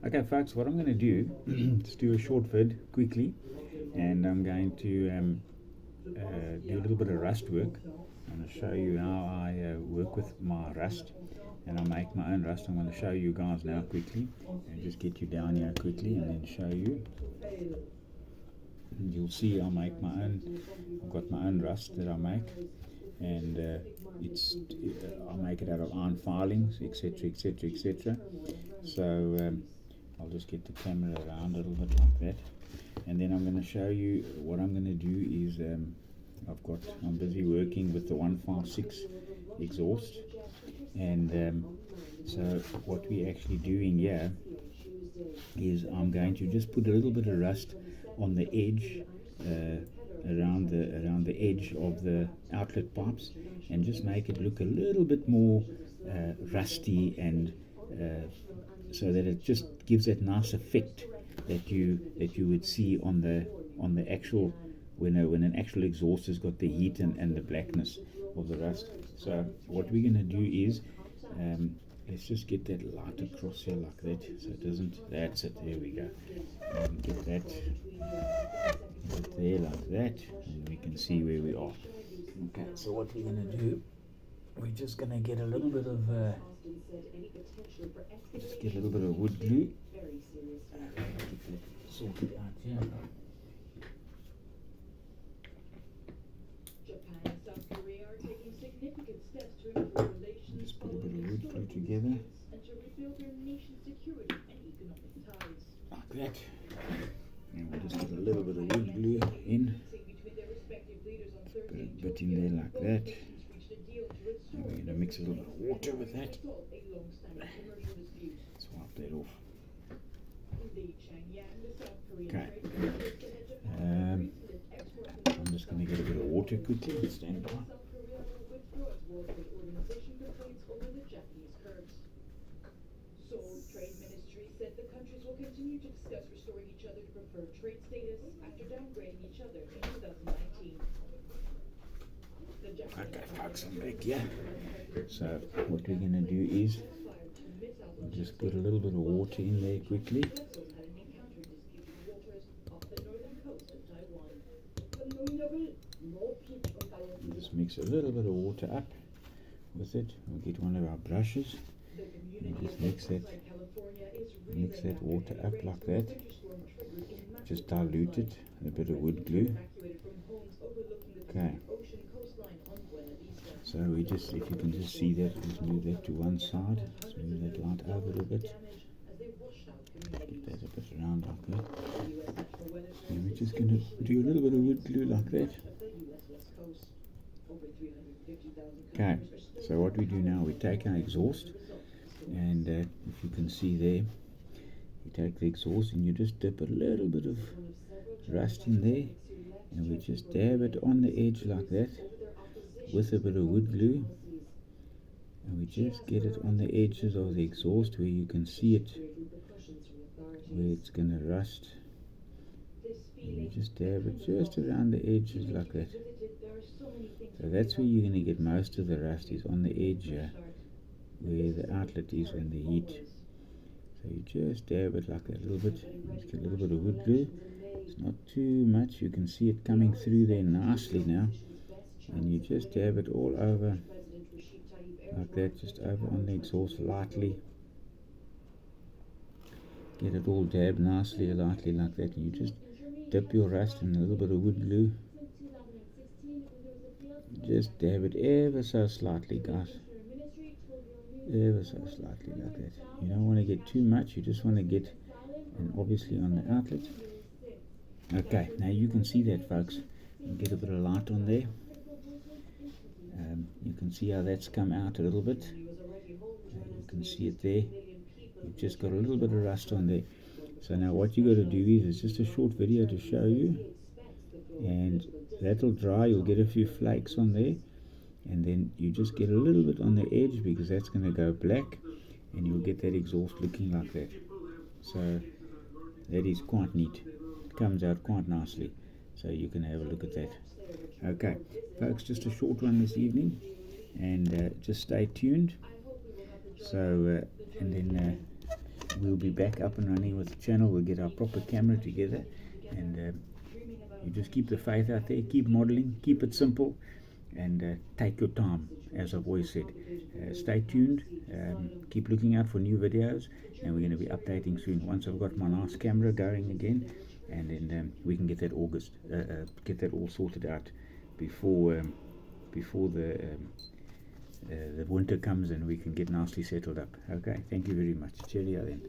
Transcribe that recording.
Okay folks, what I'm going to do is do a short vid quickly, and I'm going to do a little bit of rust work. I'm going to show you how I work with my rust, and I make my own rust. I'm going to show you guys now quickly, and just get you down here quickly and then show you. And you'll see I make my own. I've got my own rust that I make, and I make it out of iron filings, etc, etc, etc. So I'll just get the camera around a little bit like that, and then I'm going to show you what I'm going to do is I'm busy working with the 156 exhaust, and so what we're actually doing here is I'm going to just put a little bit of rust on the edge, around the edge of the outlet pipes, and just make it look a little bit more rusty, and so that it just gives that nice effect that you would see on the actual, when an actual exhaust has got the heat and the blackness of the rust. So what we're going to do is let's just get that light across here like that, so it doesn't, that's it, there we go. Get that there like that, and we can see where we are. Okay, so what we're going to do, we're just going to get a little bit of wood glue. Sort it out here. Just put a bit of wood glue together. Like that. And we'll just get a little bit of wood glue in. Put a bit in there like that. And we're going to mix a little bit of water with that. Let's wipe that off. Okay. I'm just going to get a bit of water quickly. Stand by. Trade Ministry said the countries will continue to discuss restoring each other to preferred trade status after downgrading each other in 2019. Okay, folks, I'm back here. So what we're going to do is just put a little bit of water in there quickly. Just mix a little bit of water up with it. We'll get one of our brushes and just mix that water up like that. Just dilute it with a bit of wood glue. Okay. So we just, if you can just see that, just move that to one side. Just move that light over a little bit. Get that a bit around like that. And we're just going to do a little bit of wood glue like that. Okay, so what we do now, we take our exhaust, and if you can see there, you take the exhaust and you just dip a little bit of rust in there, and we just dab it on the edge like that with a bit of wood glue, and we just get it on the edges of the exhaust where you can see it, where it's going to rust, and you just dab it just around the edges like that. So that's where you're going to get most of the rust, is on the edge here, where the outlet is and the heat. So you just dab it like that a little bit. Just get a little bit of wood glue. It's not too much. You can see it coming through there nicely now. And you just dab it all over like that, just over on the exhaust lightly. Get it all dabbed nicely, lightly like that. And you just dip your rust in a little bit of wood glue. Just dab it ever so slightly, guys. Ever so slightly like that. You don't want to get too much, you just want to get, and obviously on the outlet. Okay, now you can see that, folks. You get a bit of light on there. You can see how that's come out a little bit. You can see it there. You've just got a little bit of rust on there. So now what you got to do is, it's just a short video to show you, and that'll dry. You'll get a few flakes on there, and then you just get a little bit on the edge, because that's going to go black, and you'll get that exhaust looking like that. So that is quite neat. It comes out quite nicely, so you can have a look at that. Okay folks, just a short one this evening, and just stay tuned. So and then we'll be back up and running with the channel. We'll get our proper camera together, and you just keep the faith out there, keep modeling, keep it simple, and take your time, as I've always said. Stay tuned, keep looking out for new videos, and we're going to be updating soon once I've got my nice camera going again, and then we can get that get that all sorted out before the winter comes and we can get nicely settled up. Okay, thank you very much. Cheerio then.